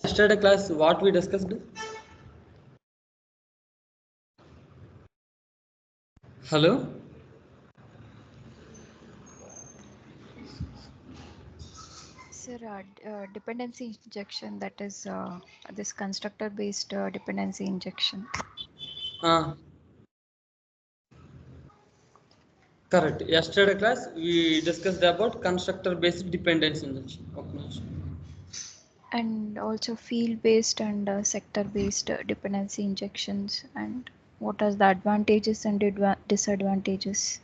Yesterday class, what we discussed? Hello? Sir, dependency injection, that is this constructor based dependency injection. Correct. Yesterday class, we discussed about constructor based dependency injection. Okay. And also field based and sector based dependency injections, and what are the advantages and disadvantages.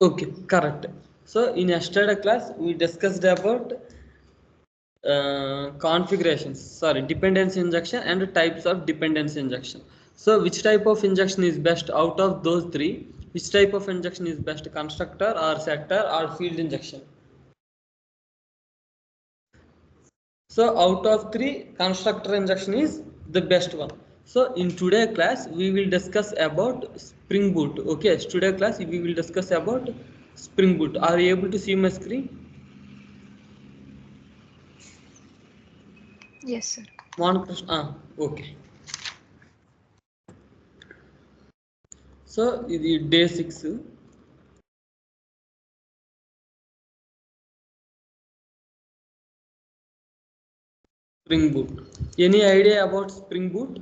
Okay, correct. So in yesterday class, we discussed about dependency injection and types of dependency injection. So which type of injection is best out of those three? Which type of injection is best, constructor or sector or field injection? So out of three, constructor injection is the best one. So in today class, we will discuss about Spring Boot. Okay, today class we will discuss about Spring Boot. Are you able to see my screen? Yes, sir. One question. Okay. So the day 6. Spring Boot. Any idea about Spring Boot?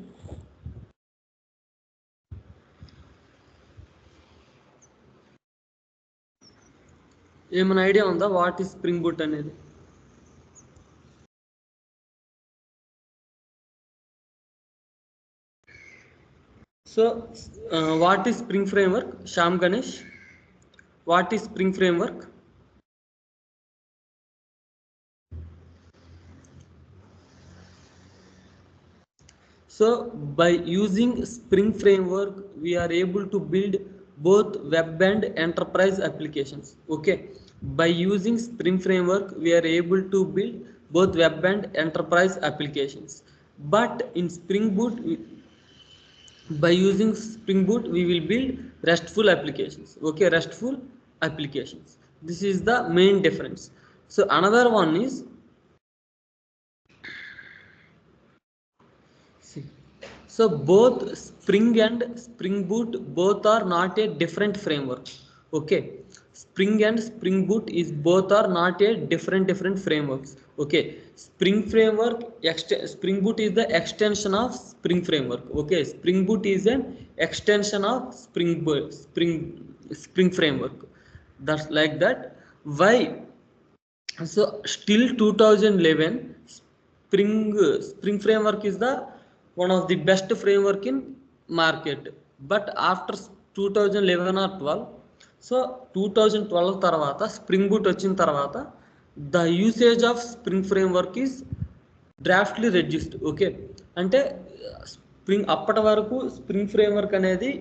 ఏమైనా idea ఉందా what is spring boot అనేది? So what is spring framework? Shyam Ganesh, what is spring Framework? So by using Spring framework, we are able to build both web and enterprise applications. Okay, by using Spring framework, we are able to build both web and enterprise applications. But in Spring Boot, by using Spring Boot, we will build RESTful applications. Okay, RESTful applications. This is the main difference. So another one is, so both Spring and Spring Boot both are not a different framework. Okay, Spring and Spring Boot is both are not a different frameworks. Okay, Spring Boot is the extension of Spring framework. Okay, Spring Boot is an extension of Spring framework. That's like that. Why? So still 2011, Spring framework is the one of the best framework in market. But after 2011 or 12, so 2012 తర్వాత spring Boot వచ్చిన తర్వాత the usage of Spring Framework is drastically reduced. Okay, అంటే అప్పటి వరకు Spring Framework అనేది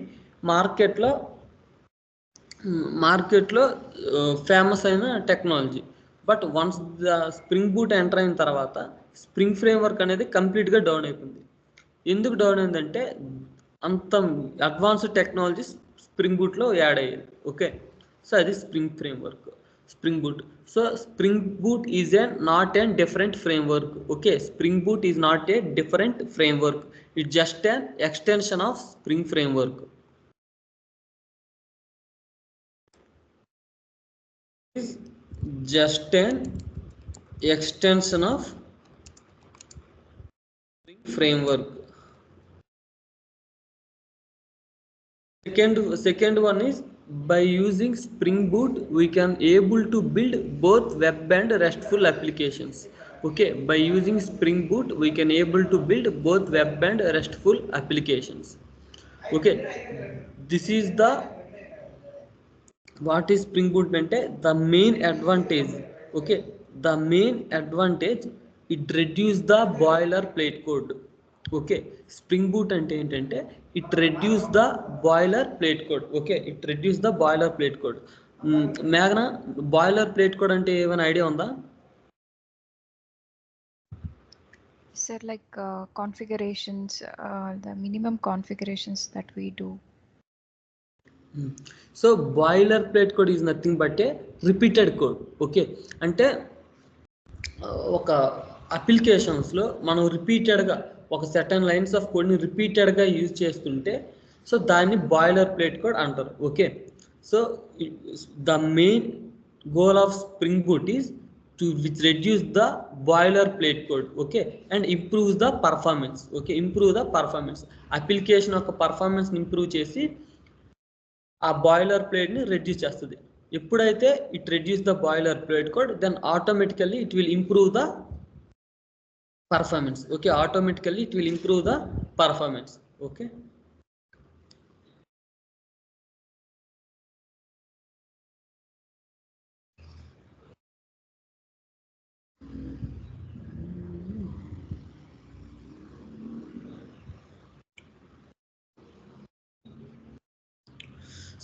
మార్కెట్లో famous అయిన technology. But once the Spring Boot enter అయిన తర్వాత స్ప్రింగ్ ఫ్రేమ్వర్క్ అనేది కంప్లీట్గా డౌన్ అయిపోయింది. ఎందుకు డౌన్ అయిందంటే అంత అడ్వాన్స్డ్ టెక్నాలజీ స్ప్రింగ్ బూట్లో యాడ్ అయ్యేది. ఓకే, సో అది spring framework, spring boot. So spring Boot is a not an different framework. Okay, Spring Boot is not a different framework, it just N extension of Spring framework. Is just an extension of framework. Second one is by using Spring Boot, we can able to build both web and RESTful applications. Okay, by using Spring Boot, we can able to build both web and RESTful applications. Okay, this is the what is Spring Boot ante the main advantage. Okay, the main advantage, it reduce the boilerplate code. Okay, Spring Boot ante entante it reduce the boilerplate code. Okay, it reduce the boilerplate code. Meghna, boilerplate code ante ఏమైనా idea ఉందా? Sir, like configurations, the minimum configurations that we do. So boiler plate code is nothing but A repeated code. Okay, అంటే ఒక అప్లికేషన్స్లో మనం రిపీటెడ్గా ఒక సెటన్ lines of కోడ్ని రిపీటెడ్గా use చేస్తుంటే సో దాన్ని బాయిలర్ ప్లేట్ కోడ్ అంటారు. Okay, so the main goal of spring Boot is to which reduce the boiler plate code. Okay, and improves the performance. Okay, improve the performance, application యొక్క పర్ఫార్మెన్స్ని improve చేసి ఆ boiler ప్లేట్ని reduce చేస్తుంది. ఎప్పుడైతే it reduce the boiler plate code, then automatically it will improve the performance. Okay, automatically it will improve the performance. Okay,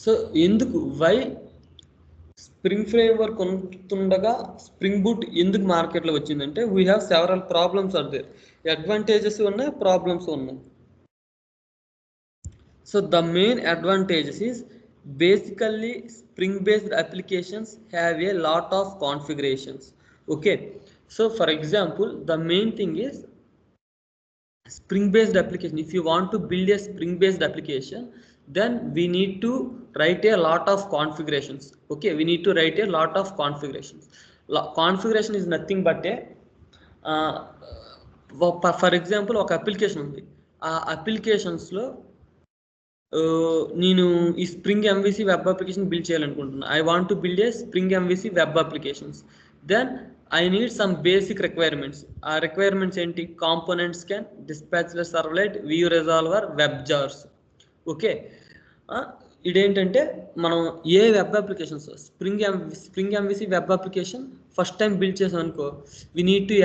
so ఎందుకు why spring framework ఉంటుండగా spring boot ఎందుకు మార్కెట్లో వచ్చిందంటే we have several problems are there. Advantages ఉన్నాయి, problems ఉన్నాయి. So the main advantages is basically spring based applications have a lot of configurations. Okay, so for example, the main thing is spring based application. If you want to build a spring based application, then we need to write a lot of configurations. Okay, we need to write a lot of configurations. Configuration is nothing but a for example ఒక application ఉంది, ఆ అప్లికేషన్స్లో నేను ఈ Spring MVC web application build చేయాలనుకుంటున్నాను. I want to build a Spring MVC web applications. Then I need some basic requirements. ఆ requirements ఏంటి? Component scan, dispatcher servlet, view resolver, web jars. Okay, ఇదేంటంటే మనం ఏ web applications Spring MVC web application first time build చేసాం అనుకో, we need to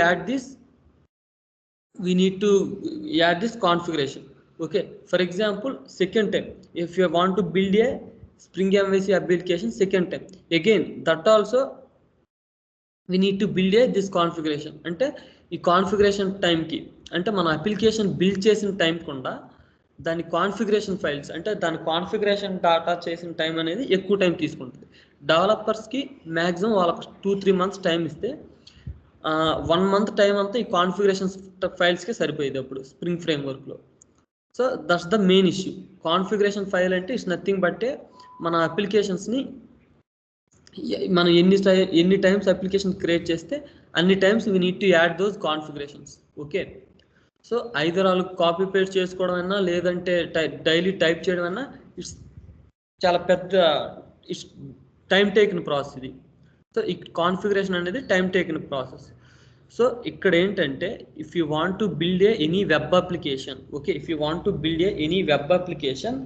add this configuration. Okay, for example, second time if you want to build a spring MVC application second time, again that also we need to build this configuration. అంటే ఈ configuration టైంకి అంటే మన application build చేసిన time కుండా దాని configuration files అంటే దాని కాన్ఫిగరేషన్ డాటా చేసిన టైం అనేది ఎక్కువ టైం తీసుకుంటుంది. డెవలపర్స్కి మ్యాక్సిమం వాళ్ళకి 2-3 months టైం ఇస్తే 1 month టైం అంతా ఈ కాన్ఫిగరేషన్ ఫైల్స్కే సరిపోయేది అప్పుడు స్ప్రింగ్ ఫ్రేమ్వర్క్లో. So that's the main issue. Configuration file అంటే ఇట్స్ నథింగ్ బట్ మన అప్లికేషన్స్ని మనం ఎన్ని టైమ్స్ అప్లికేషన్ క్రియేట్ చేస్తే అన్ని times we need to add those configurations. Okay, so either వాళ్ళు కాపీ పేస్ట్ చేసుకోవడం అయినా లేదంటే డైలీ టైప్ చేయడం అయినా ఇట్స్ చాలా పెద్ద ఇట్స్ టైం టేకిన్ ప్రాసెస్ ఇది. సో ఈ కాన్ఫిగరేషన్ అనేది టైం టేకిన్ ప్రాసెస్. సో ఇక్కడ ఏంటంటే if you want to build any web application, okay, if you want to build any web application,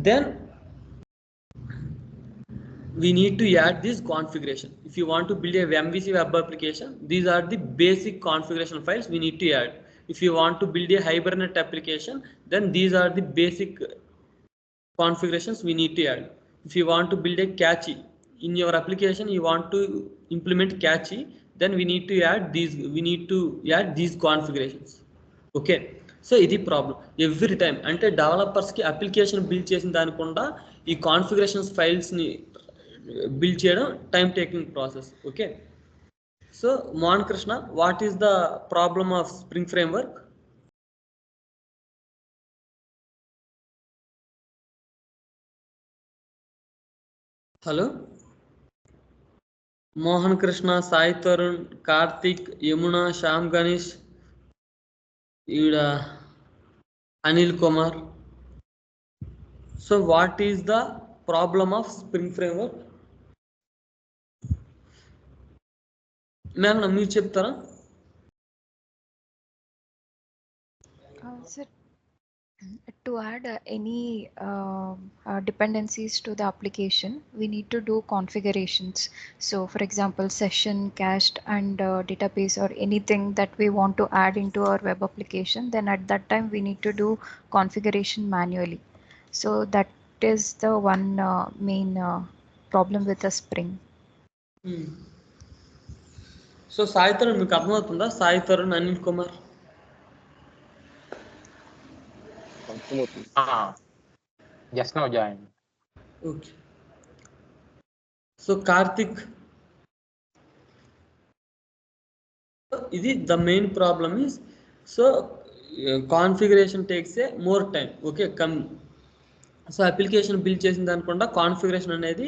then we need to add this configuration. If you want to build a MVC web application, these are the basic configuration files we need to add. If you want to build a Hibernate application, then these are the basic configurations we need to add. If you want to build a Catchy in your application, you want to implement Catchy, then we need to add these configurations. Okay, so ఇది problem every time. అంటే డెవలపర్స్కి application build చేసిన దానికుండా ఈ configurations ఫైల్స్ని build చేయడం time taking process. Okay, so Mohan Krishna, what is the problem of Spring Framework? Hello Mohan Krishna, Sai Tarun, Karthik, Yamuna, Shyam Ganesh, ఈడ Anil Kumar. So what is the problem of Spring Framework? Ma'am, మీరు చెప్తారా? Sir, to add any dependencies to the application, we need to do configurations. So for example, session, cached, and database, or anything that we want to add into our web application, then at that time we need to do configuration manually. So that is the one main problem with the Spring. So Sai Tarun మీకు అర్థమవుతుందా? Sai Tarun, Anil Kumar. Just now joined. Okay. So Karthik, ఇది the main problem is, so configuration takes a more time. Okay, so application build చేసిన దానికుండా configuration అనేది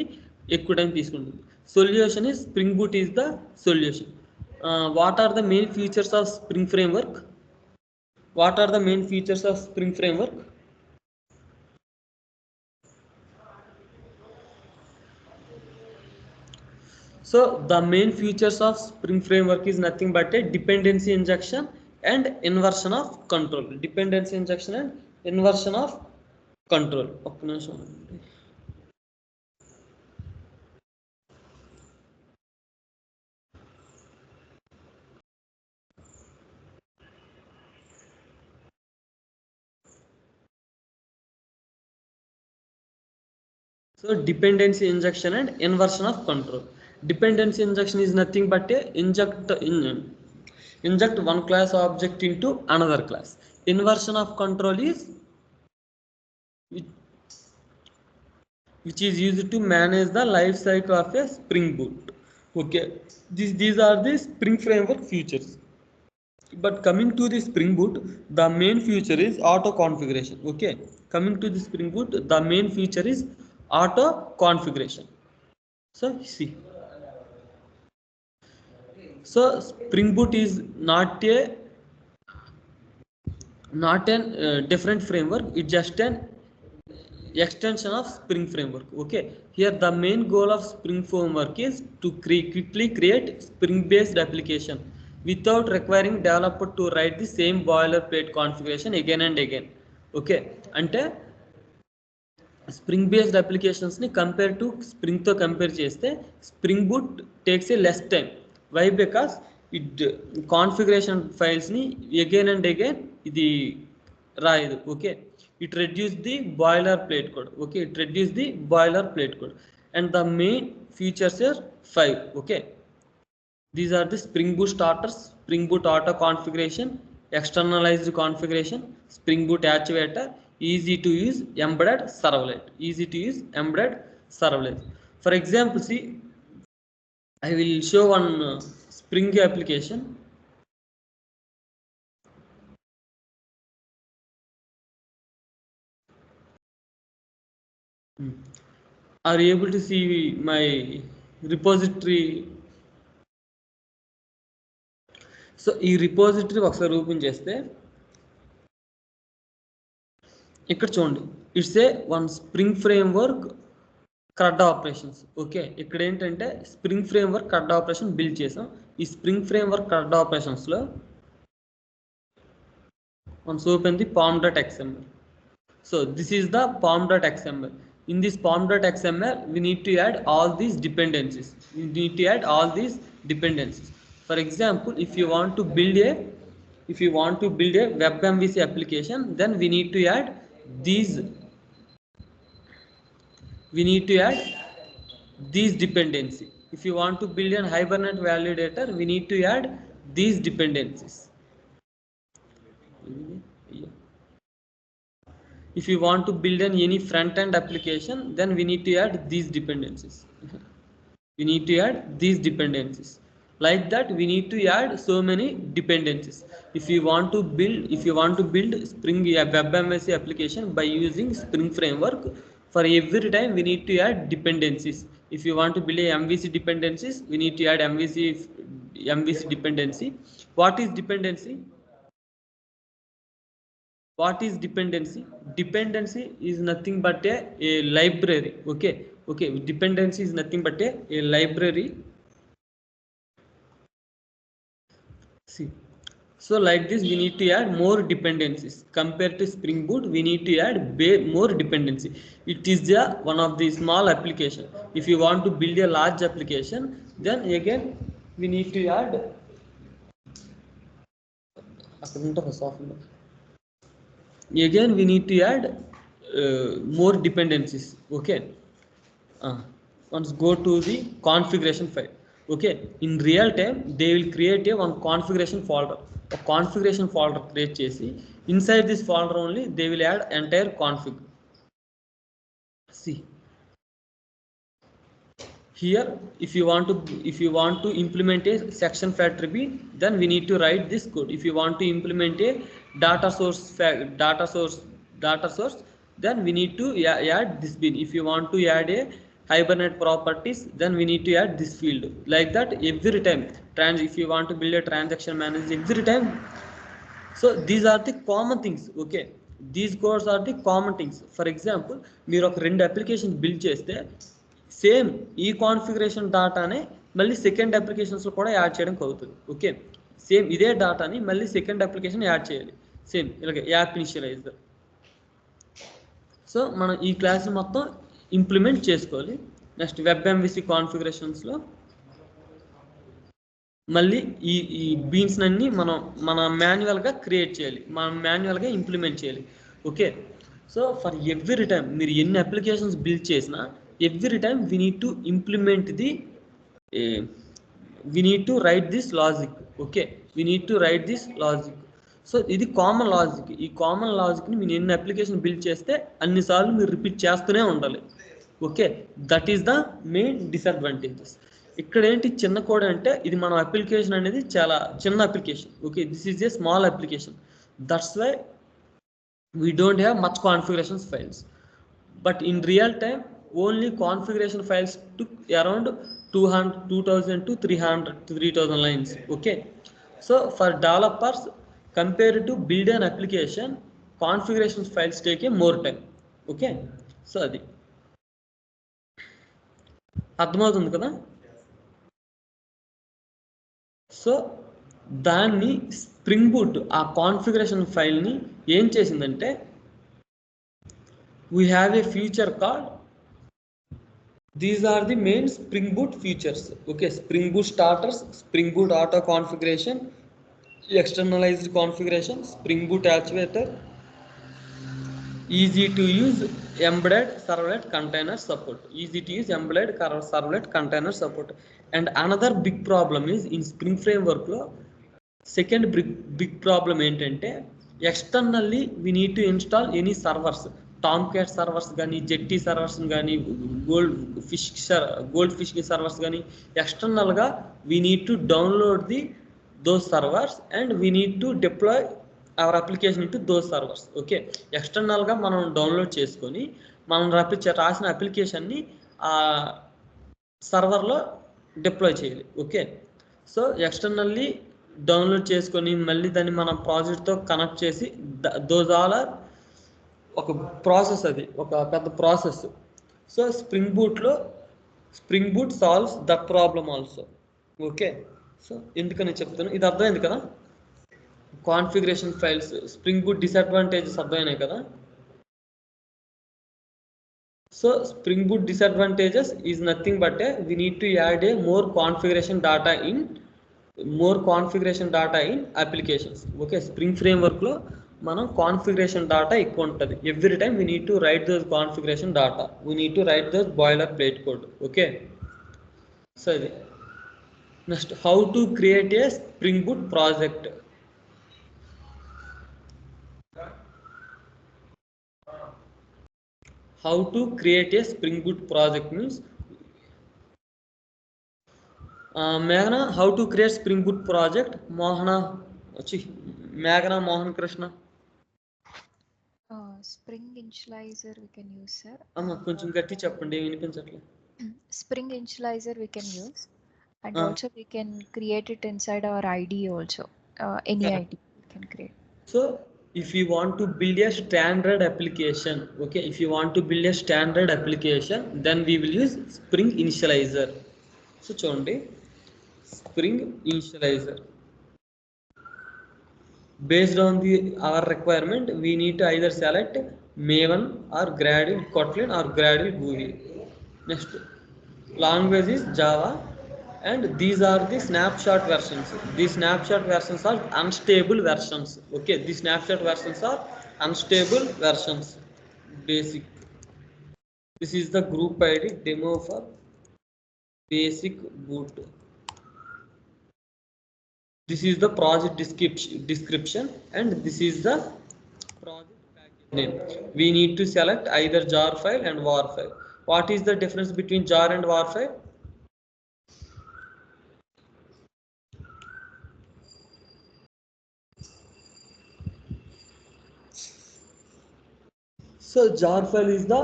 ఎక్కువ time తీసుకుంటుంది. Solution is spring Boot is the solution. What are the main features of Spring Framework? What are the main features of Spring Framework? So the main features of Spring Framework is nothing but a dependency injection and inversion of control. Dependency injection and inversion of control. So dependency injection and inversion of control. Dependency injection is nothing but a inject one class object into another class. Inversion of control is which is used to manage the life cycle of a Spring Boot. Okay, these are the Spring Framework features. But coming to the Spring Boot, the main feature is auto configuration. Okay, coming to the Spring Boot, the main feature is auto configuration. So see, so Spring Boot is not an different framework. It's just an extension of Spring Framework. Okay, here the main goal of Spring Framework is to quickly create Spring based application without requiring developer to write the same boilerplate configuration again and again. Okay, ante Spring based అప్లికేషన్స్ని compare to స్ప్రింగ్తో compare చేస్తే spring Boot takes a less time. Why? Because it configuration ఫైల్స్ని again and again ఇది రాయదు. Okay, it reduce the boiler plate code. Okay, it reduce the boiler plate code. And the main features are 5. Okay, these are the Spring Boot starters, Spring boot auto configuration, externalized configuration, Spring Boot Activator, easy to use embedded servlet. Easy to use embedded servlet. For example, see, I will show one Spring application. Are you able to see my repository? సో ఈ repository ఒకసారి open చేస్తే ఇక్కడ చూడండి, it's a one Spring Framework CRUD operations. Okay, ఇక్కడ ఏంటంటే Spring Framework CRUD operation build చేసాం. ఈ స్ప్రింగ్ ఫ్రేమ్వర్క్ CRUD ఆపరేషన్స్లో once open the pom.xml. So this is the pom.xml. In this pom.xml, we need to add all these dependencies. For example, if you want to build a web MVC application, then we need to add these dependency. If you want to build an Hibernate validator, we need to add these dependencies. If you want to build any front-end application, then we need to add these dependencies. Like that, we need to add so many dependencies. If you want to build Spring Web MVC application by using Spring Framework, for every time we need to add dependencies. If you want to build a MVC dependencies, we need to add MVC dependency. What is dependency? What is dependency? Dependency is nothing but a library. Okay, dependency is nothing but a library. See, so like this we need to add more dependencies compared to Spring Boot. We need to add more dependency. It is one of the small application. If you want to build a large application, then again we need to add again we need to add more dependencies. Okay, once go to the configuration file. Okay, in real time they will create one configuration folder. A configuration folder create chesi, inside this folder only they will add entire config. See here, if you want to implement a section factory bin, then we need to write this code. If you want to implement a data source, then we need to add this bin. If you want to add a Hibernate properties, then we need to add this field. Like that every time if you want to build a transaction manager, every time. So these are the common things. Okay, these codes are the common things. For example, మీరు ఒక రెండు application build చేస్తే same ఈ configuration డాటానే మళ్ళీ second అప్లికేషన్స్లో కూడా add చేయడానికి అవుతుంది. Okay, same ఇదే డాటాని మళ్ళీ సెకండ్ అప్లికేషన్ యాడ్ చేయాలి. సేమ్ ఇలాగే యాప్ ఇనిషియలైజర్. సో మనం ఈ క్లాస్ మొత్తం ఇంప్లిమెంట్ చేసుకోవాలి. నెక్స్ట్ వెబ్ ఎంవిసి కాన్ఫిగరేషన్స్లో మళ్ళీ ఈ బీన్స్ అన్ని మన మాన్యువల్గా క్రియేట్ చేయాలి, మనం మాన్యువల్గా ఇంప్లిమెంట్ చేయాలి. Okay, so for every time మీరు ఎన్ని అప్లికేషన్స్ బిల్డ్ చేసినా every time we need to implement we need to right this logic. Okay, we need to right this logic. So ఇది కామన్ లాజిక్. ఈ common లాజిక్ని మీరు ఎన్ని application build చేస్తే అన్నిసార్లు మీరు రిపీట్ చేస్తూనే ఉండాలి. Okay, that is the main disadvantages. ఇక్కడ ఏంటి చిన్న కోడ్ అంటే ఇది మన అప్లికేషన్ అనేది చాలా చిన్న application. Okay, this is a small application. That's why we don't have much configurations files. But in real time only configuration files took around 2000 to 3000 lines. Okay, so for developers compared to build an application, configuration files take a more time. Okay, so అది అర్థమవుతుంది కదా. So దాన్ని spring boot ఆ configuration ఫైల్ని ఏం చేసిందంటే we have a feature called, these are the main Spring Boot features. Okay, Spring Boot starters, Spring boot auto configuration, externalized configuration, spring Boot actuator, easy to use embedded servlet container support. Easy to use embedded servlet container support. And another big problem is in Spring Framework lo second big problem ఏంటంటే externally we need to install any servers, Tomcat servers కానీ Jetty servers కానీ Goldfish servers కానీ external గా we need to download those servers and we need to deploy our application into those servers. Okay, ఎక్స్టర్నల్గా మనం download చేసుకొని మనం రాసిన అప్లికేషన్ని ఆ సర్వర్లో డిప్లాయ్ చేయాలి. ఓకే, సో ఎక్స్టర్నల్లీ డౌన్లోడ్ చేసుకొని మళ్ళీ దాన్ని మన ప్రాజెక్ట్తో కనెక్ట్ చేసి దోస్ ఆల్ ఆర్ ఒక ప్రాసెస్, అది ఒక పెద్ద process. So spring Boot solves that problem also. Okay, so ఎందుకని చెప్తాను, ఇది అర్థమైంది కదా. Configuration files Spring Boot disadvantages అర్థమైనాయి కదా. So spring Boot disadvantages is nothing but we need to add a more configuration data in applications. Okay, spring Framework లో మనం configuration data ఎక్కువ ఉంటుంది. Every time we need to write those configuration data, we need to write those boilerplate code. Okay, so ఇది next how to create a Spring Boot project. How to create a Spring Boot project means, Meghna, how to create Spring Boot project? Meghna, Mohan Krishna. Spring Initializer we can use, sir. కొంచెం గట్టి చెప్పండి, వినిపించట్లేదు. Spring Initializer we can use, and also we can create it inside our IDE also. Any IDE we can create. So if you want to build a standard application, okay, if you want to build a standard application, then we will use Spring Initializer. So చూడండి, Spring Initializer, based on our requirement, we need to either select Maven or Gradle Kotlin or Gradle GUI. Next, language is Java, and these are the snapshot versions. These snapshot versions are unstable versions. Okay, these snapshot versions are unstable versions. Basic. This is the group ID demo for basic boot. This is the project description, and this is the project package name. We need to select either jar file and war file. What is the difference between jar and war file? So jar file is the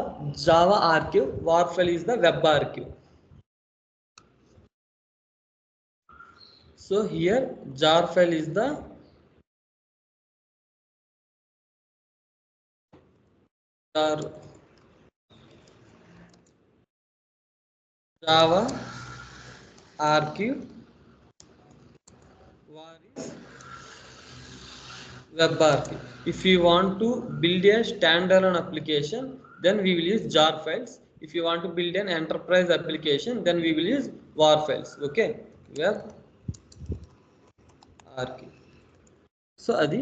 Java archive, war file is the web archive. So here jar file is the Java archive, war is web archive. If you want to build a standalone application, then we will use jar files. If you want to build an enterprise application, then we will use war files. Okay, web archive. So adi.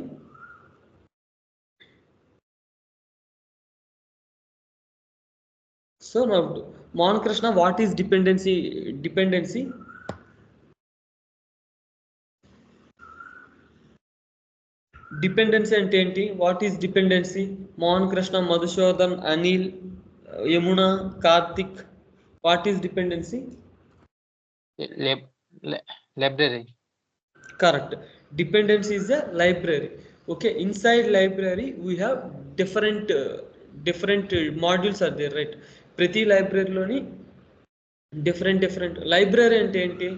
So now, Mohan Krishna, what is dependency? Dependency అంటే ఏంటి? What is dependency? Mohan Krishna, Madhusudan, Anil, Yamuna, Karthik, what is dependency? Library. Correct. Dependency is a library. Okay, inside library we have different modules are there, right? ప్రతి లైబ్రరీలోని different library అంటే ఏంటి?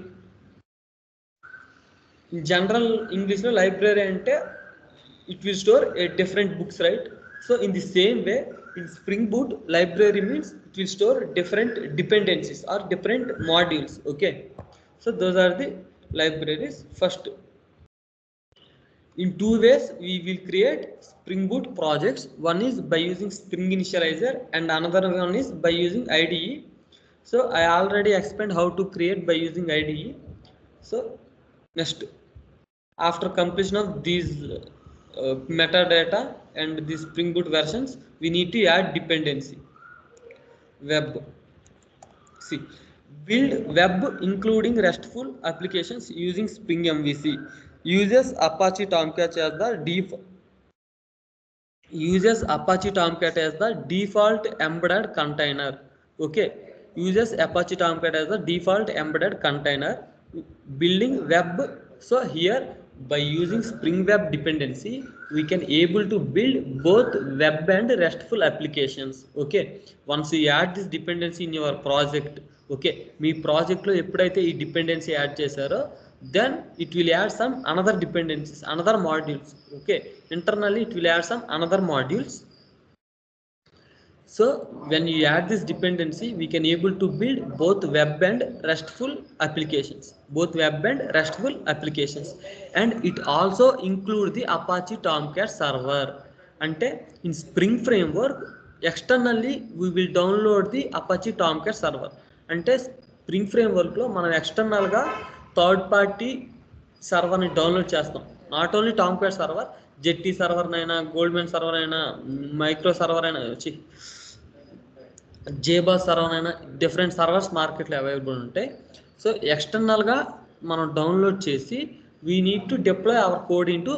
General ఇంగ్లీష్లో library అంటే it will store a different books, right? So in the same way, in Spring Boot, library means it will store different dependencies or different modules. Okay, so those are the libraries. First, in two ways we will create Spring Boot projects. One is by using Spring Initializer, and another one is by using IDE. So I already explained how to create by using IDE. So next, after completion of these metadata and the Spring Boot versions, we need to add dependency. Web. See, build web including RESTful applications using Spring MVC. Uses Apache Tomcat as the default embedded container. Okay, uses Apache Tomcat as the default embedded container. Building web. So here, by using Spring Web dependency, we can able to build both web and RESTful applications. Okay, once you add this dependency in your project, okay, me project లో ఎప్పుడైతే ఈ dependency add చేశారో, then it will add some another dependencies, another modules. Okay, internally it will add some another modules. So when you add this dependency, we can able to build both web and RESTful applications, and it also include the Apache Tomcat server. Ante in Spring framework, externally we will download the Apache Tomcat server. Ante Spring framework lo మనం external గా third party సర్వర్ని download చేస్తాం. Not only Tomcat server, Jetty server అయినా, Goldman server అయినా, micro server అయినా, JBoss server అయినా, different servers మార్కెట్లో available ఉంటాయి. సో ఎక్స్టర్నల్గా మనం డౌన్లోడ్ చేసి we need to deploy our code into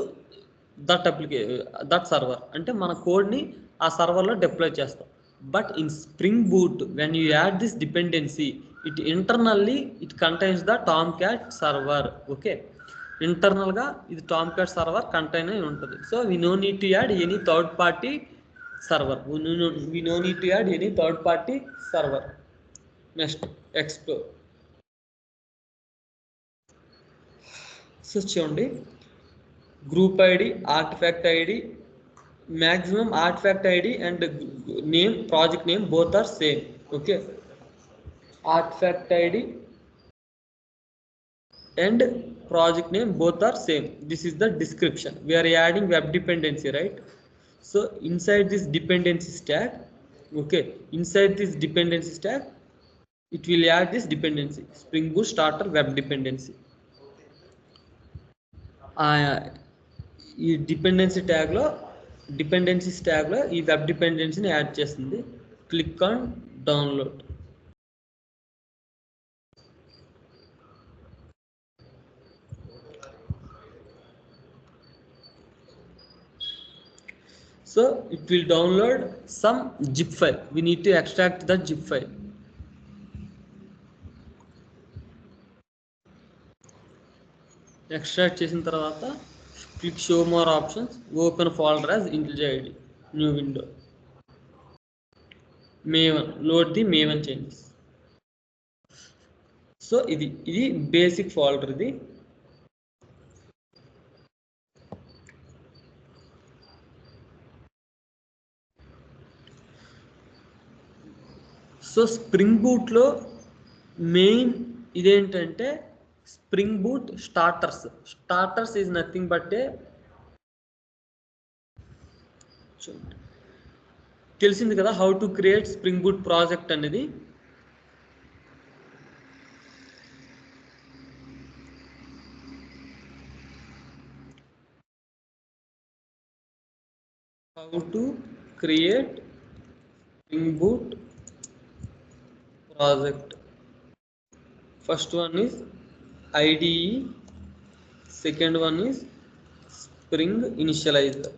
that server. అంటే మన కోడ్ని ఆ సర్వర్లో డిప్లాయ్ చేస్తాం. But in spring boot, when you add this dependency, it internally it contains the Tomcat server. Okay, internal ga ఇది Tomcat server contain అయి ఉంటుంది. So we no need to add any third party server. We no need to add any third party server. Next, explore. So చూడండి, group ID, artifact ID, maximum artifact id and name, project name, both are same. Okay, artifact id and project name both are same. This is the description. We are adding web dependency, right? So inside this dependency stack, okay, inside this dependency stack, it will add this dependency, Spring Boot starter web dependency. ఈ dependency ట్యాగ్లో ఈ web డిపెండెన్సీని add చేస్తుంది. Click on download. So it will download some zip file. We need to extract the zip file. Extract చేసిన తర్వాత click show more options, open folder as IntelliJ IDE, new window, Maven, load the Maven changes. So ఇది basic folder. ఇది so Spring బూట్లో main ఇదేంటంటే Spring Boot starters is nothing but తెలిసింది కదా how to create Spring Boot project అనేది. How to create Spring Boot project. First one is IDE, second one is Spring Initializer.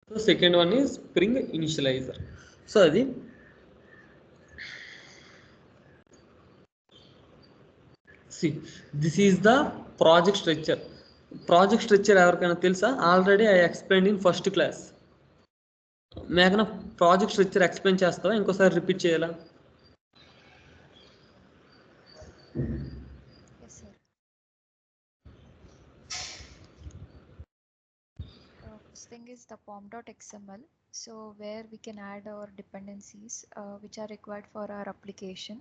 So second one is Spring Initializer. So adi see, this is the project structure. ఎవరికైనా తెలుసా? Already I explain in first class. మేఘన project structure explain చేస్తావా? ఇంకోసారి repeat చేయాలా? Thing is the pom.xml, so where we can add our dependencies which are required for our application,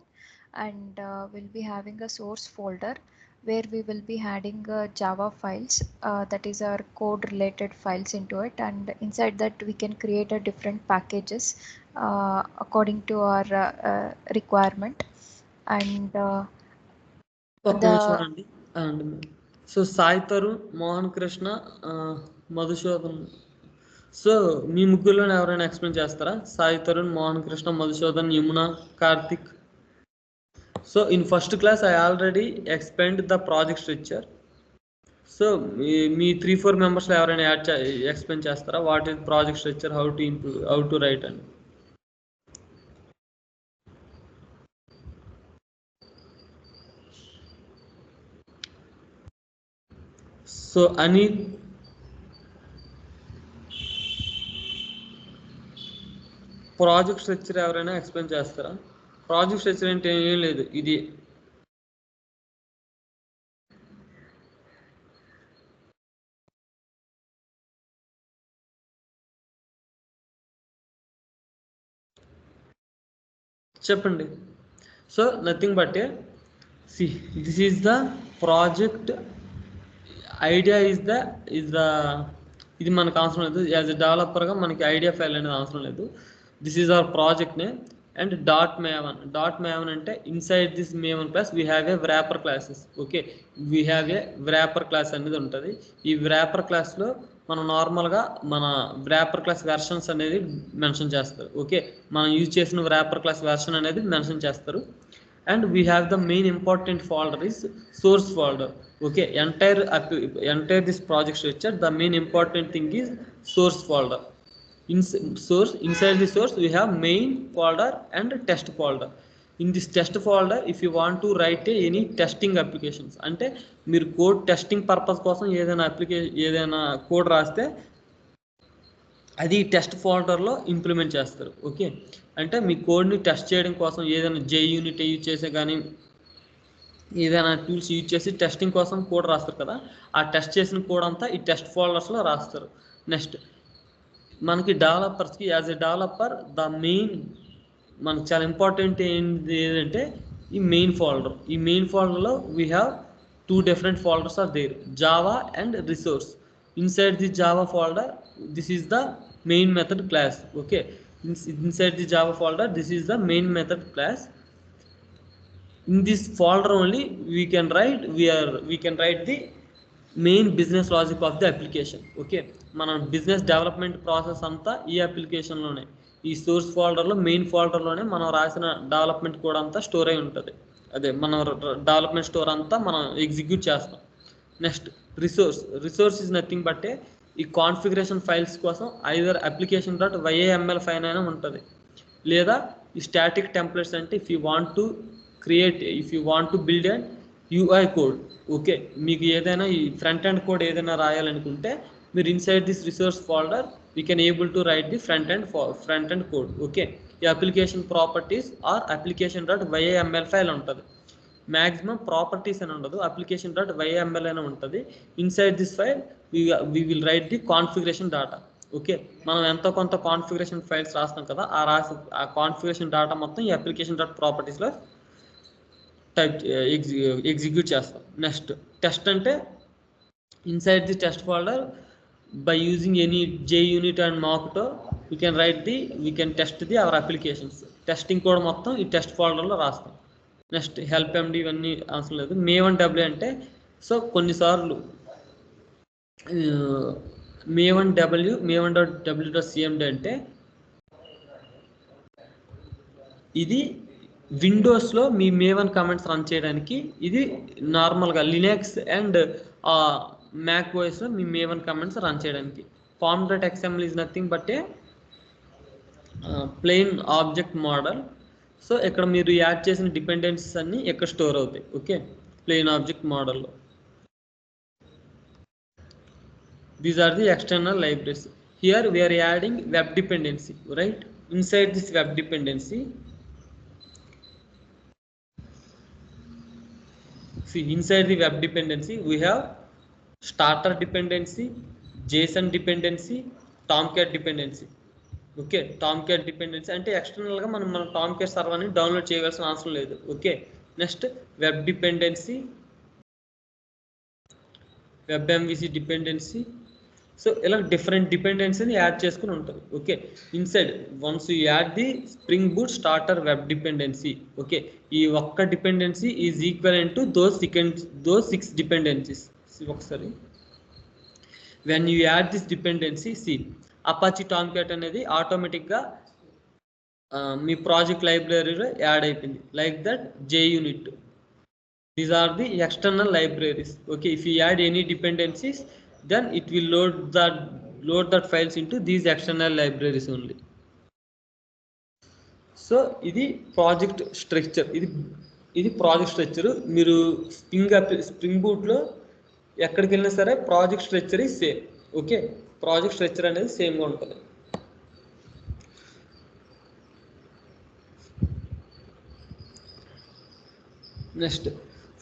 and we'll be having a source folder where we will be adding Java files, that is our code related files into it, and inside that we can create a different packages according to our requirement. And so Sai Tarun, Mohan Krishna, Madhusudan. So మీ ముగ్గురులో ఎవరైనా explain చేస్తారా? Sai Tarun, Mohan Krishna, Madhusudan, Yamuna, Karthik. So in first class I already explained the project structure. So మీ 3-4 మెంబర్స్లో ఎవరైనా explain చేస్తారా? What is project structure, how to write అని. So అని ప్రాజెక్ట్ స్ట్రక్చర్ ఎవరైనా ఎక్స్ప్లెయిన్ చేస్తారా? ప్రాజెక్ట్ స్ట్రక్చర్ అంటే ఏం లేదు, ఇది చెప్పండి. So nothing but see this is the project idea is the ఇది మనకు అవసరం లేదు. యాజ్ ఎ డెవలపర్గా మనకి ఐడియా ఫైల్ అనేది అవసరం లేదు. This is our project name and .maven అంటే inside this maven class we have A wrapper classes. Okay, we have A wrapper class అనేది ఉంటుంది. ఈ wrapper క్లాస్లో మనం నార్మల్గా మన wrapper క్లాస్ వెర్షన్స్ అనేది మెన్షన్ చేస్తారు. ఓకే, మనం యూజ్ చేసిన wrapper క్లాస్ వెర్షన్ అనేది మెన్షన్ చేస్తారు. And we have the main important folder is source folder. Okay, entire this project structure, the main important thing is source folder. Inside the source we have main folder and test folder. In this test folder, if you want to write any testing applications, అంటే మీరు code testing purpose కోసం ఏదైనా code రాస్తే అది test ఫోల్డర్లో implement చేస్తారు. Okay, అంటే మీ కోడ్ని test చేయడం కోసం ఏదైనా JUnit యూజ్ చేసే కానీ ఏదైనా టూల్స్ యూజ్ చేసి టెస్టింగ్ కోసం కోడ్ రాస్తారు కదా, ఆ టెస్ట్ చేసిన కోడ్ అంతా ఈ టెస్ట్ ఫోల్డర్స్లో రాస్తారు. నెక్స్ట్ మనకి డెవలపర్స్కి యాజ్ ఎ డెవలపర్ మనకు చాలా ఇంపార్టెంట్ ఏంటి ఏంటంటే ఈ మెయిన్ ఫోల్డర్. ఈ మెయిన్ ఫోల్డర్లో we have 2 different folders are there, Java and resource. Inside the Java folder, this is the main method class. Okay, inside the Java folder, this is the main method class. In this folder only we can write the main business logic of the application. Okay, మన business development process అంతా ఈ అప్లికేషన్లోనే, ఈ source ఫోల్డర్లో main ఫోల్డర్లోనే మనం రాసిన development code అంతా store అయి ఉంటుంది. అదే మన డెవలప్మెంట్ స్టోర్ అంతా మనం ఎగ్జిక్యూట్ చేస్తాం. Next resource is nothing but ఈ కాన్ఫిగరేషన్ ఫైల్స్ కోసం ఐదర్ application.yml ఫైల్ అయినా ఉంటుంది, లేదా ఈ స్టాటిక్ టెంప్లెట్స్ అంటే if you want to build and UI code. Okay, మీకు ఏదైనా ఈ ఫ్రంట్ ఎండ్ కోడ్ ఏదైనా రాయాలనుకుంటే మీరు inside this resource folder we can able to write the front end code. Okay, ఈ application properties or application.yml file ఉంటుంది. Maximum properties అని ఉండదు, application.yml అని ఉంటుంది. Inside this file we will write the configuration data. Okay, మనం ఎంతో కొంత configuration files రాస్తాం కదా, ఆ కాన్ఫిగరేషన్ డేటా మొత్తం ఈ application.propertiesలో ఎగ్జిక్యూట్ చేస్తాం. నెక్స్ట్ టెస్ట్ అంటే inside the test folder by using any JUnit and Mockto we can test our applications. Testing code మొత్తం ఈ టెస్ట్ ఫోల్డర్లో రాస్తాం. నెక్స్ట్ హెల్ప్ MD ఇవన్నీ అవసరం లేదు. maven.w అంటే సో కొన్నిసార్లు maven.w.cmd అంటే ఇది విండోస్లో మీ maven కమెంట్స్ రన్ చేయడానికి, ఇది నార్మల్గా లినక్స్ అండ్ మ్యాక్ ఓఎస్లో మీ maven కమెంట్స్ రన్ చేయడానికి. form.xml is nothing but a plain object model. So ఇక్కడ మీరు యాడ్ చేసిన డిపెండెన్సీస్ అన్నీ ఇక్కడ స్టోర్ అవుతాయి. ఓకే, ప్లెయిన్ ఆబ్జెక్ట్ మోడల్లో. These are the external libraries. Here we're adding web dependency, right? Inside this web dependency, inside the web dependency we have starter dependency, JSON dependency, Tomcat dependency. Okay, Tomcat dependency అంటే ఎక్స్టర్నల్గా మనం Tomcat సర్వర్ని download చేయవలసిన అవసరం లేదు. Okay, next web dependency, web MVC dependency. So ఇలా different డిపెండెన్సీని add చేసుకుని ఉంటుంది. Okay, inside once you add the Spring boot starter web dependency. Okay, ఈ ఒక్క dependency is equivalent to those 6 dependencies. ఒకసారి when you add this dependency, Apache Tomcat అనేది ఆటోమేటిక్గా మీ ప్రాజెక్ట్ లైబ్రరీలో యాడ్ అయిపోయింది. Like that JUnit. These are the external libraries. Okay, if you add any dependencies then it will load that files into these external libraries only. So ఇది project structure. ఇది project structure. మీరు spring బూట్లో ఎక్కడికి వెళ్ళినా సరే project structure is same. Okay, project structure అనేది సేమ్గా ఉంటుంది. Next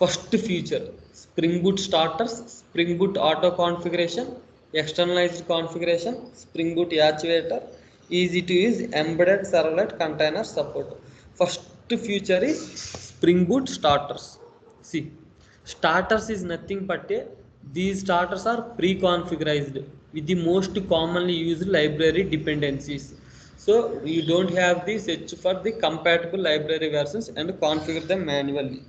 first feature Spring Boot starters, Spring Boot auto configuration, externalized configuration, Spring Boot actuator, easy to use embedded servlet container support. First feature is Spring Boot starters. Starters is nothing but these starters are pre-configured with the most commonly used library dependencies. So you don't have the search for the compatible library versions and configure them manually.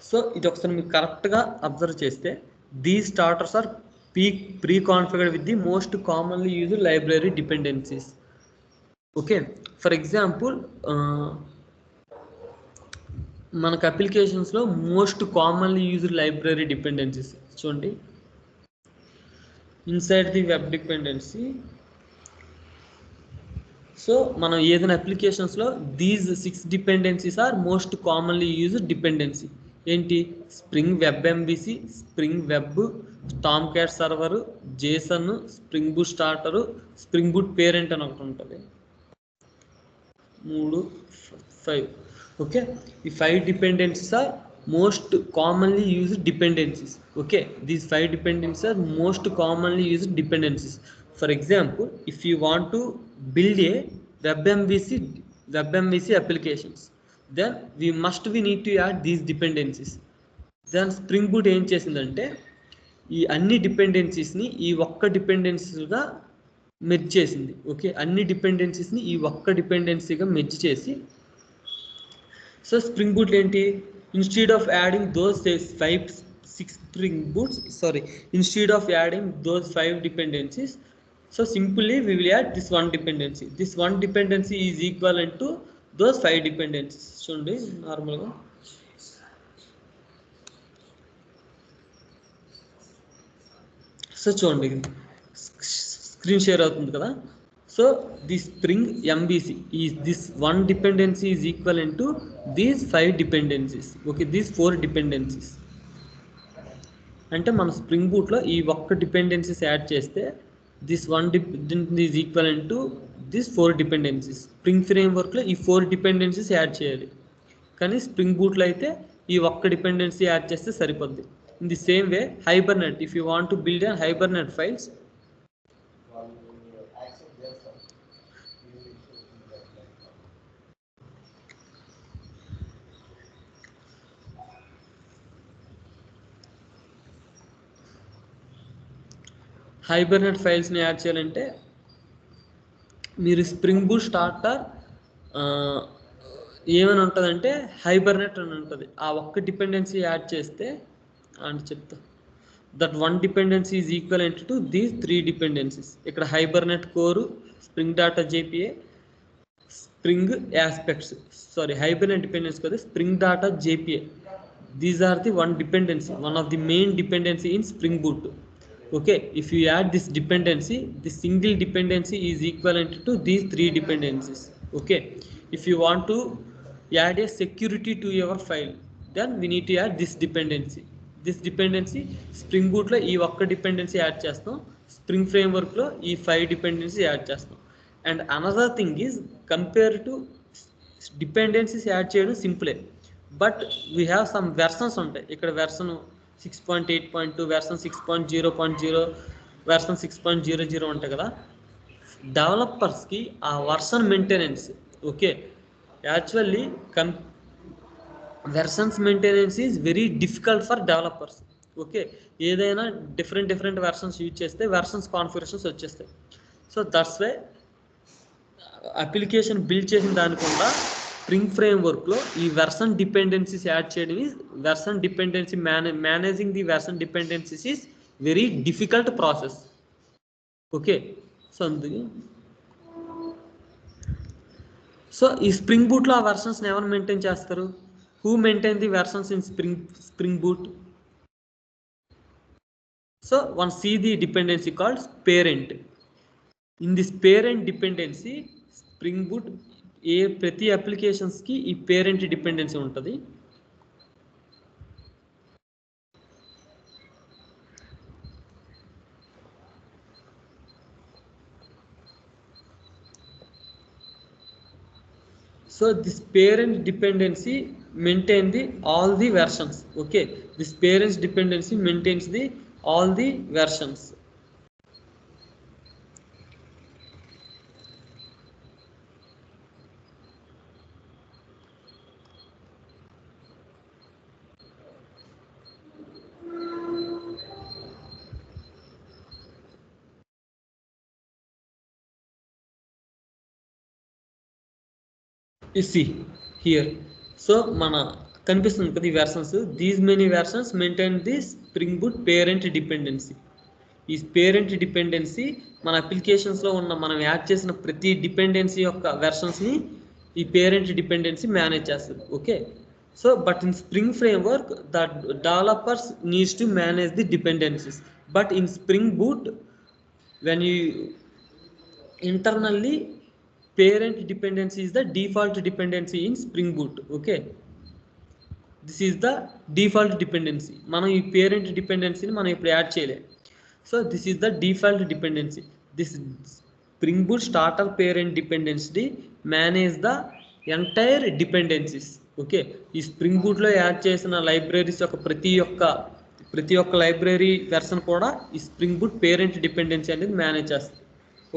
సో ఇది ఒకసారి మీరు కరెక్ట్గా observe చేస్తే these starters are pre configured with the most commonly used library dependencies. Okay, for example మనకు అప్లికేషన్స్లో most commonly used library dependencies చూడండి. Inside the web dependency so మనం ఏదైనా అప్లికేషన్స్లో these 6 dependencies are most commonly used dependency. ఏంటి? Spring web MVC, Spring web, Tomcat server, JSON, Spring Boot starter, Spring boot parent అని ఒకటి ఉంటుంది. 3, 5. Okay, ఈ 5 dependencies are most commonly used dependencies. Okay, these 5 dependencies are most commonly used dependencies. For example, if you want to build a WebMVC applications, then we need to add these dependencies. Then Spring Boot ఏం చేసిందంటే ఈ అన్ని డిపెండెన్సీస్ని ఈ ఒక్క డిపెండెన్సీగా merge చేసింది. Okay, అన్ని డిపెండెన్సీస్ని ఈ ఒక్క డిపెండెన్సీగా మెర్జ్ చేసి, సో స్ప్రింగ్ బూట్ ఏంటి, instead of adding those 6 Spring Boots, instead of adding those 5 dependencies, so simply we will add this one dependency. This one dependency is equivalent to those 5 dependencies. చూడండి నార్మల్గా so చూడండి screen share అవుతుంది కదా. So the Spring MVC is this one dependency is equivalent to these 5 dependencies. Okay, these 4 dependencies అంటే మన Spring బూట్లో ఈ ఒక్క డిపెండెన్సీస్ యాడ్ చేస్తే this one dependency is equivalent to this 4 dependencies. Spring ఫ్రేమ్వర్క్లో ఈ 4 డిపెండెన్సీస్ యాడ్ చేయాలి, కానీ స్ప్రింగ్ బూట్లో అయితే ఈ ఒక్క డిపెండెన్సీ యాడ్ చేస్తే సరిపోద్ది. In the same way Hibernate, if you want to build and Hibernate files, Hibernate ఫైల్స్ని యాడ్ చేయాలంటే మీరు స్ప్రింగ్ బూట్ స్టార్టర్ ఏమని ఉంటుందంటే హైబర్నెట్ అని ఉంటుంది. ఆ ఒక్క డిపెండెన్సీ యాడ్ చేస్తే అంటే చెప్తా, that one dependency is equivalent to these 3 dependencies. ఇక్కడ Hibernate core, Spring data JPA, Spring aspects, Hibernate dependency కదా, Spring data JPA. These are the one dependency, one of the main dependency in Spring Boot. Okay, if you add this dependency, this single dependency is equivalent to these 3 dependencies. Okay, if you want to add a security to your file, then we need to add this dependency. This dependency Spring Boot లో ఈ ఒక్క dependency add చేస్తాం, Spring Framework లో ఈ 5 dependency add చేస్తాం. And another thing is, compare to dependencies add చేయడం సింపులే, but we have some versions ఉంటాయి. ఇక్కడ వెర్షన్ 6.8.2, వెర్షన్ 6.0.0, వెర్షన్ 6.00 ఉంటాయి కదా. డెవలపర్స్కి ఆ version maintenance, okay, actually versions maintenance is very difficult for developers. Okay, ఏదైనా డిఫరెంట్ వెర్షన్స్ యూజ్ చేస్తే వెర్షన్స్ కాన్ఫిగరేషన్స్ వచ్చేస్తాయి. So that's why application build చేసిన దానికుండా స్ప్రింగ్ ఫ్రేమ్వర్క్లో ఈ వెర్షన్ డిపెండెన్సీస్ యాడ్ చేయడం is version dependency managing the version dependencies is very difficult process. Okay, so అందుకే సో ఈ స్ప్రింగ్ బూట్లో ఆ వెర్షన్స్ని ఎవరు మెయింటైన్ చేస్తారు? Who maintain the versions in spring boot? So one see the dependency called parent. In this parent dependency spring boot ప్రతి అప్లికేషన్స్కి ఈ పేరెంట్ డిపెండెన్సీ ఉంటుంది. So this parent dependency maintain the all the versions. Okay, this parents dependency maintains the all the versions. You see here, so mana కనిపిస్తుంది కదా ఈ versions. These many versions maintain the Spring boot parent dependency. ఈ parent dependency మన అప్లికేషన్స్లో ఉన్న మనం add చేసిన ప్రతి dependency యొక్క వెర్షన్స్ని ఈ పేరెంట్ డిపెండెన్సీ మేనేజ్ చేస్తుంది. Okay, so but in spring framework the developers needs to manage the dependencies, but in spring boot when you internally parent dependency is the default dependency in Spring Boot. Okay, this is the default dependency. మనం ఈ parent డిపెండెన్సీని మనం ఇప్పుడు add చేయలేం. So this is the default dependency. This spring boot starter parent dependency manage the entire dependencies. Okay, ఈ spring బూట్లో add చేసిన libraries యొక్క ప్రతి ఒక్క లైబ్రరీ వెర్షన్ కూడా ఈ స్ప్రింగ్ బూట్ పేరెంట్ డిపెండెన్సీ అనేది మేనేజ్ చేస్తుంది.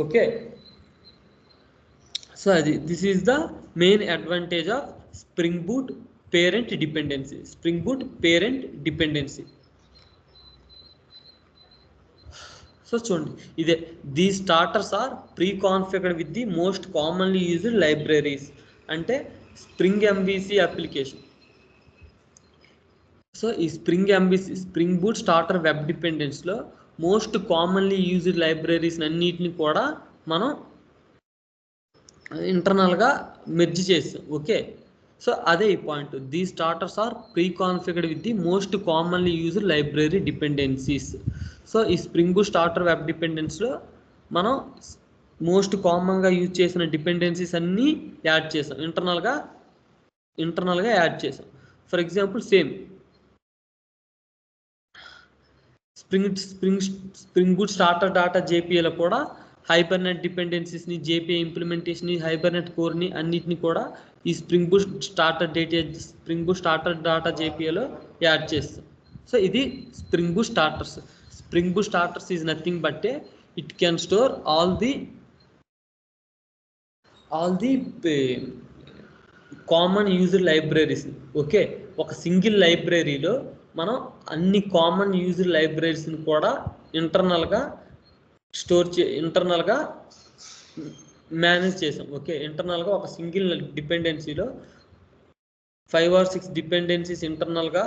ఓకే, సో అది this is the main advantage of spring boot parent dependency. Spring boot parent dependency. So చూడండి, ఇదే the starters are pre configured with the most commonly used libraries. అంటే Spring MVC application. So ఈ spring boot starter web డిపెండెన్స్లో most commonly used libraries అన్నిటిని కూడా మనం ఇంటర్నల్గా merge చేస్తాం. ఓకే, సో అదే ఈ point. The starters are pre configured with the most commonly used library dependencies. So ఈ స్ప్రింగ్ బూట్ స్టార్టర్ వెబ్ డిపెండెన్స్లో మనం మోస్ట్ కామన్గా యూజ్ చేసిన డిపెండెన్సీస్ అన్నీ యాడ్ చేసాం, ఇంటర్నల్గా యాడ్ చేసాం. For example same Spring boot starter data జేపీఏలో కూడా హైబర్నెట్ డిపెండెన్సీస్ని, జేపీఏ ఇంప్లిమెంటేషన్ని, హైబర్నెట్ కోర్ని అన్నిటిని కూడా ఈ స్ప్రింగ్ బూట్ స్టార్టర్ డాటా జేపీఏలో యాడ్ చేస్తాం. సో ఇది Spring Boot starters. Spring Boot starters is nothing but it can store all the common used libraries. Okay, ఒక సింగిల్ లైబ్రరీలో మనం అన్ని కామన్ యూజ్డ్ లైబ్రరీస్ని కూడా ఇంటర్నల్గా మేనేజ్ చేసాం. ఓకే, ఇంటర్నల్గా ఒక సింగిల్ డిపెండెన్సీలో 5 or 6 డిపెండెన్సీస్ ఇంటర్నల్గా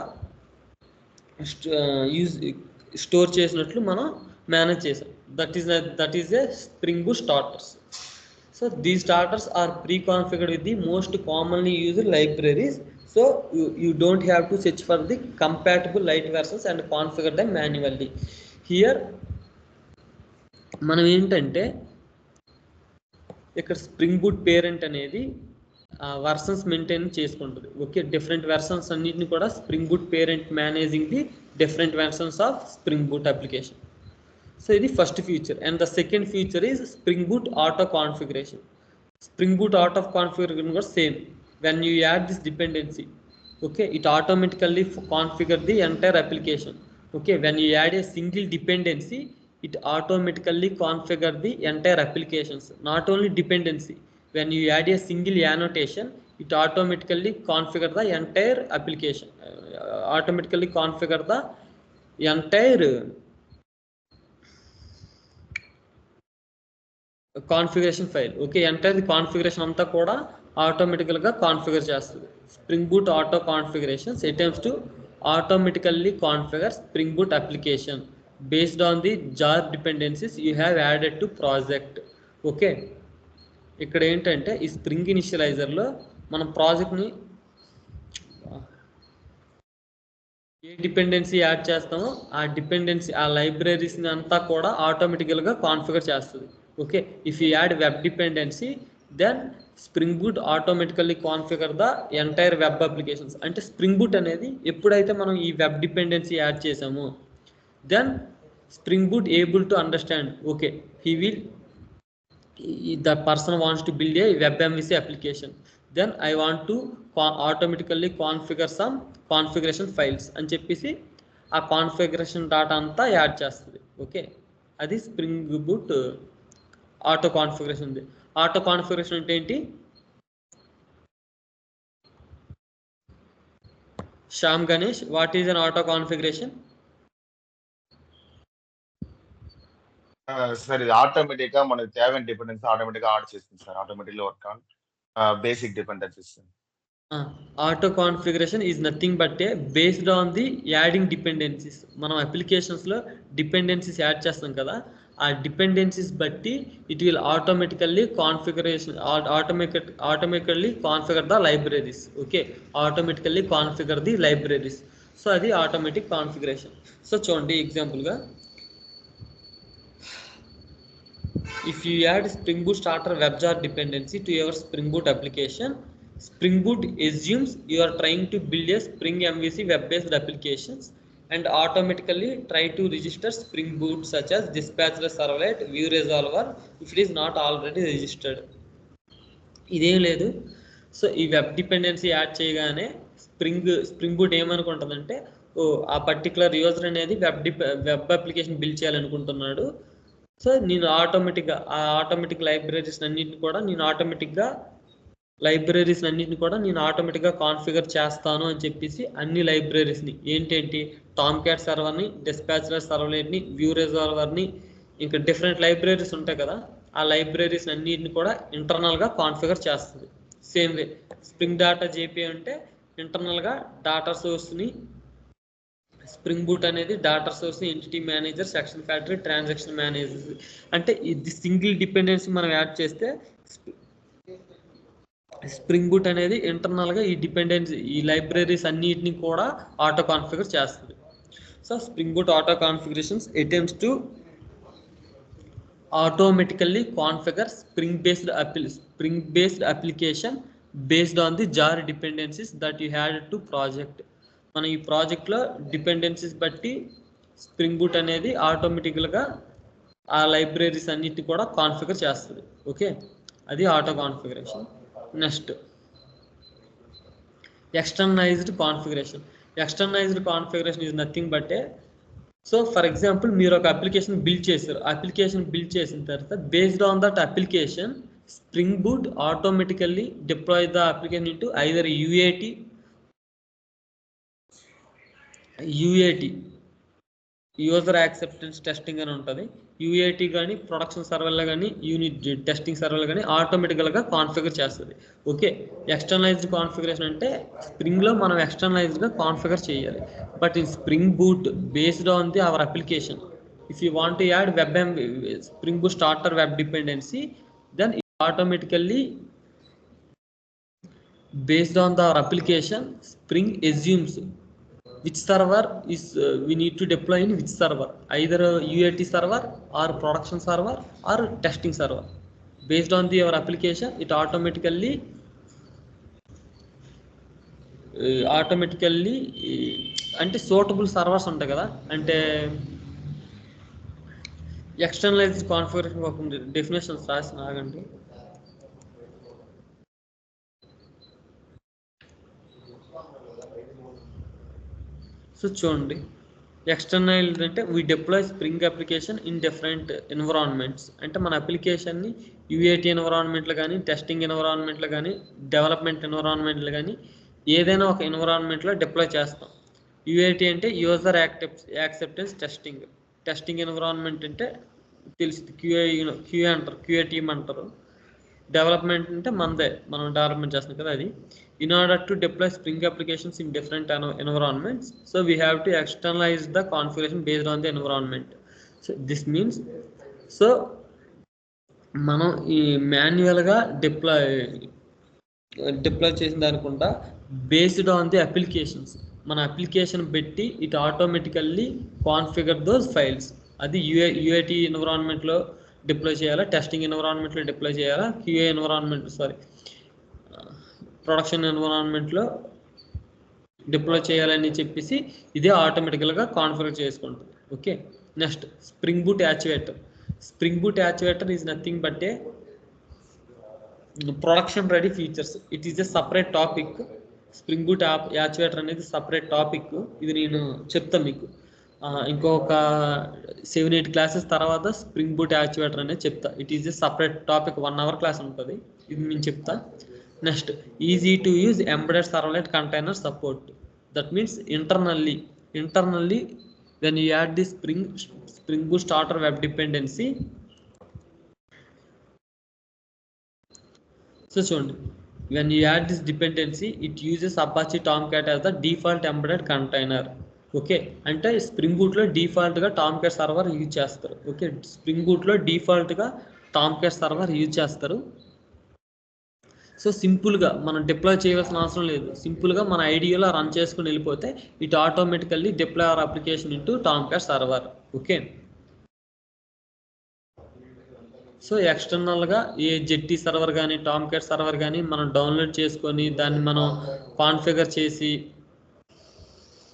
స్టోర్ చేసినట్లు మనం మేనేజ్ చేసాం. That is a Spring Boot starters. So these starters are pre-configured with the most commonly used libraries. So you don't have to search for the compatible light versions and configure them manually. Here మనం ఏంటంటే ఇక్కడ spring boot parent అనేది versions maintain చేసుకుంటుంది. Okay, different versions అన్నిటిని కూడా spring boot parent managing the different versions of spring boot application. So ఇది first feature. And the second feature is spring boot auto configuration. Spring boot auto configuration కూడా same. When you add this dependency, okay, it automatically configure the entire application. Okay, when you add a single dependency, it automatically configure the entire applications. Not only dependency, when you add a single annotation, it automatically configure the entire application, automatically configure the entire configuration file. Okay, entire configuration అంతా కూడా ఆటోమేటికల్గా configure చేస్తుంది. Spring boot auto configurations attempts to automatically configure spring boot application based on the jar dependencies you have added to project. Okay, ఇక్కడ ఏంటంటే ఈ spring ఇనిషియలైజర్లో మనం ప్రాజెక్ట్ని ఏ dependency add చేస్తామో ఆ డిపెండెన్సీ ఆ లైబ్రరీస్ని అంతా కూడా ఆటోమేటికల్గా కాన్ఫిగర్ చేస్తుంది. Okay, if you add web dependency then spring boot automatically configure the entire web applications. అంటే స్ప్రింగ్ బూట్ అనేది ఎప్పుడైతే మనం ఈ వెబ్ డిపెండెన్సీ యాడ్ చేసామో then spring boot able to understand, okay, the person wants to build a WebMVC application, then I want to automatically configure some configuration files అని చెప్పేసి ఆ configuration data అంతా add చేస్తుంది. ఓకే, అది spring boot auto configuration ఉంది. Auto configuration అంటే ఏంటి? Shyam Ganesh, what is an auto configuration? Sir ఇది ఆటోమేటిక్గా మనకు தேவையான డిపెండెన్సీ ఆటోమేటిక్గా యాడ్ చేస్తుంది sir. Automatically work on basic dependencies. Auto configuration is nothing but based on the adding dependencies. మనం అప్లికేషన్స్లో డిపెండెన్సీస్ యాడ్ చేస్తాం కదా, ఆ డిపెండెన్సీస్ బట్టి it will automatically configure the libraries. Okay, automatically configure the libraries. So అది automatic configuration. So చూడండి ఎగ్జాంపుల్గా if you add Spring Boot starter WebJar dependency to your Spring Boot application, Spring Boot assumes you are trying to build a Spring MVC web-based applications and automatically try to register Spring Boot such as Dispatcher Servlet, View Resolver if it is not already registered. ఇదేం లేదు. So ఈ web dependency add చేయగానే spring boot ఏమనుకుంటుందంటే, ఓ ఆ particular user అనేది web application build చేయాలనుకుంటున్నాడు. So నేను automatic libraries అన్నింటిని కూడా నేను ఆటోమేటిక్గా కాన్ఫిగర్ చేస్తాను అని చెప్పేసి అన్ని లైబ్రరీస్ని ఏంటేంటి టామ్ క్యాట్ సర్వర్ని, డిస్పాచర్ సర్వర్ని, వ్యూ రిజాల్వర్ని, ఇంకా డిఫరెంట్ లైబ్రరీస్ ఉంటాయి కదా, ఆ లైబ్రరీస్ అన్నిటిని కూడా ఇంటర్నల్గా కాన్ఫిగర్ చేస్తుంది. Same way spring data JPA అంటే ఇంటర్నల్గా డాటా సోర్స్ని, స్ప్రింగ్ బూట్ అనేది డాటా సోర్స్ని, entity manager, session factory, transaction manager అంటే ఇది సింగిల్ డిపెండెన్సీ మనం యాడ్ చేస్తే స్ప్రింగ్ బూట్ అనేది ఇంటర్నల్గా ఈ లైబ్రరీస్ అన్నిటిని కూడా ఆటో కాన్ఫిగర్ చేస్తుంది. So spring boot auto configurations attempts to automatically configure spring-based application based on the jar dependencies that you had to project. మన ఈ ప్రాజెక్ట్లో డిపెండెన్సీస్ బట్టి స్ప్రింగ్ బూట్ అనేది ఆటోమేటిక్గా ఆ లైబ్రరీస్ అన్నిటిని కూడా కాన్ఫిగర్ చేస్తుంది. ఓకే, అది auto configuration. Next externalized configuration. Externalized configuration is nothing but so for example మీరు ఒక అప్లికేషన్ బిల్డ్ చేశారు. అప్లికేషన్ బిల్డ్ చేసిన తర్వాత based on that application spring boot automatically deploy the application into either UAT user acceptance testing అని ఉంటుంది. యూఏటి కానీ production సర్వర్లో కానీ unit testing సర్వర్లో కానీ ఆటోమేటికల్గా కాన్ఫిగర్ చేస్తుంది. ఓకే, ఎక్స్టర్నలైజ్డ్ కాన్ఫిగరేషన్ అంటే స్ప్రింగ్లో మనం ఎక్స్టర్నలైజ్డ్గా కాన్ఫిగర్ చేయాలి. But in spring boot based on the our application, if you want to add spring boot starter web dependency, then automatically based on our application Spring assumes which server is we need to deploy in which server, either UAT server or production server or testing server. Based on your application it automatically అంటే suitable servers ఉంటాయి కదా, అంటే externalised configuration ఒక definitions రాసిన ఆగండి. So చూడండి, external అంటే we deploy spring application in different environments. అంటే మన అప్లికేషన్ని యూఏటీ ఎన్విరాన్మెంట్లో కానీ, టెస్టింగ్ ఎన్విరాన్మెంట్లో కానీ, డెవలప్మెంట్ ఎన్విరాన్మెంట్లో కానీ ఏదైనా ఒక ఎన్విరాన్మెంట్లో డిప్లాయ్ చేస్తాం. యూఏటీ అంటే యూజర్ యాక్సెప్టెన్స్ టెస్టింగ్ ఎన్విరాన్మెంట్ అంటే తెలుస్తుంది, క్యూఏ అంటారు, క్యూఏ టీమ్ అంటారు. డెవలప్మెంట్ అంటే మనం డెవలప్మెంట్ చేస్తాం కదా అది. In order to deploy Spring applications in different environments, so we have to externalize the configuration based on the environment. So this means, so మనం ఈ మాన్యువల్గా డిప్లాయ్ చేసిన దానికుండా బేస్డ్ ఆన్ ది అప్లికేషన్స్, మన అప్లికేషన్ పెట్టి it automatically configure those files. అది UAT ఎన్విరాన్మెంట్లో deploy చేయాలా, testing ఎన్విరాన్మెంట్లో deploy చేయాలా, QA production ఎన్విరాన్మెంట్లో deploy చేయాలని చెప్పేసి ఇదే ఆటోమేటికల్గా కాన్ఫిగర్ చేసుకుంటుంది. Okay, next spring Boot actuator. Spring Boot actuator is nothing but A production ready features. It is a separate topic. Spring Boot actuator అనేది separate topic. ఇది నేను చెప్తాను మీకు ఇంకొక 7-8 క్లాసెస్ తర్వాత స్ప్రింగ్ బూట్ యాక్చువేటర్ అనేది చెప్తా. It is a separate topic, 1 hour class ఉంటుంది, ఇది నేను చెప్తా. Next easy to use embedded servlet container support. That means internally when you add the Spring Boot starter web dependency. So చూడండి, when you add this dependency it uses Apache Tomcat as the default embedded container. Okay, అంటే spring బూట్లో డిఫాల్ట్గా Tomcat server use చేస్తారు. Okay, spring బూట్లో డిఫాల్ట్గా Tomcat server use చేస్తారు. So సింపుల్గా మనం deploy చేయవలసిన అవసరం లేదు. సింపుల్గా మన ఐడియాలో రన్ చేసుకుని వెళ్ళిపోతే it automatically deploy our application into Tomcat server. Okay, so ఎక్స్టర్నల్గా ఏ జెట్టి సర్వర్ కానీ టామ్క్యాట్ సర్వర్ కానీ మనం డౌన్లోడ్ చేసుకొని దాన్ని మనం కాన్ఫిగర్ చేసి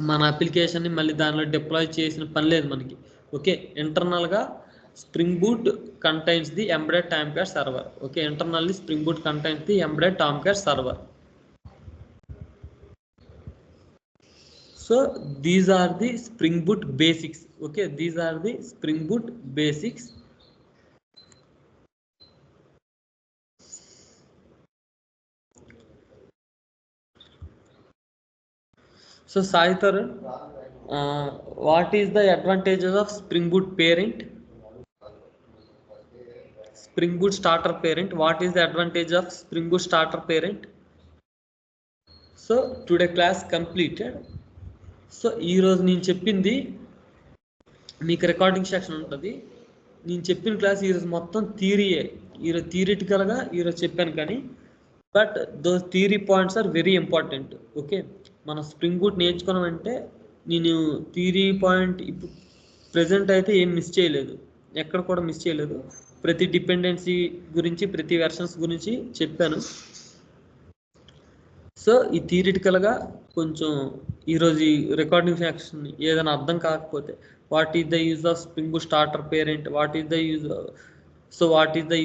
మన అప్లికేషన్ని మళ్ళీ దానిలో డిప్లాయ్ చేసిన పని లేదు మనకి. ఓకే, ఇంటర్నల్గా spring boot contains the embedded Tomcat server. Okay, internally spring boot contains the embedded Tomcat server. So these are the Spring Boot basics. Okay, these are the Spring Boot basics. So Saitar, what is the advantages of Spring Boot parent? Spring Boot starter parent. What is the advantage of Spring Boot starter parent? So today class completed. So ఈరోజు నేను చెప్పింది మీకు recording section ఉంటుంది. నేను చెప్పిన class ఈరోజు మొత్తం థియరీయే. ఈరోజు థియరిటికల్గా ఈరోజు చెప్పాను కానీ but those theory points are very important. Okay, మనం స్ప్రింగ్ బూట్ నేర్చుకున్నామంటే నేను థియరీ పాయింట్ ఇప్పుడు ప్రజెంట్ అయితే ఏం మిస్ చేయలేదు, ఎక్కడ కూడా మిస్ చేయలేదు. ప్రతి డిపెండెన్సీ గురించి ప్రతి వెర్షన్స్ గురించి చెప్పాను. సో ఈ థియరిటికల్గా కొంచెం ఈరోజు ఈ రికార్డింగ్ సెక్షన్ ఏదైనా అర్థం కాకపోతే what is the use of spring boot starter parent, what is the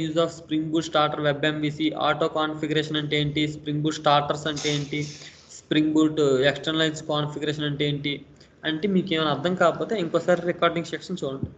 use of spring boot starter web MVC, auto configuration అంటే ఏంటి, స్ప్రింగ్ బూట్ స్టార్టర్స్ అంటే ఏంటి, స్ప్రింగ్ బూట్ ఎక్స్టర్నలైజ్ కాన్ఫిగరేషన్ అంటే ఏంటి అంటే మీకు ఏమైనా అర్థం కాకపోతే ఇంకోసారి రికార్డింగ్ సెక్షన్ చూడండి.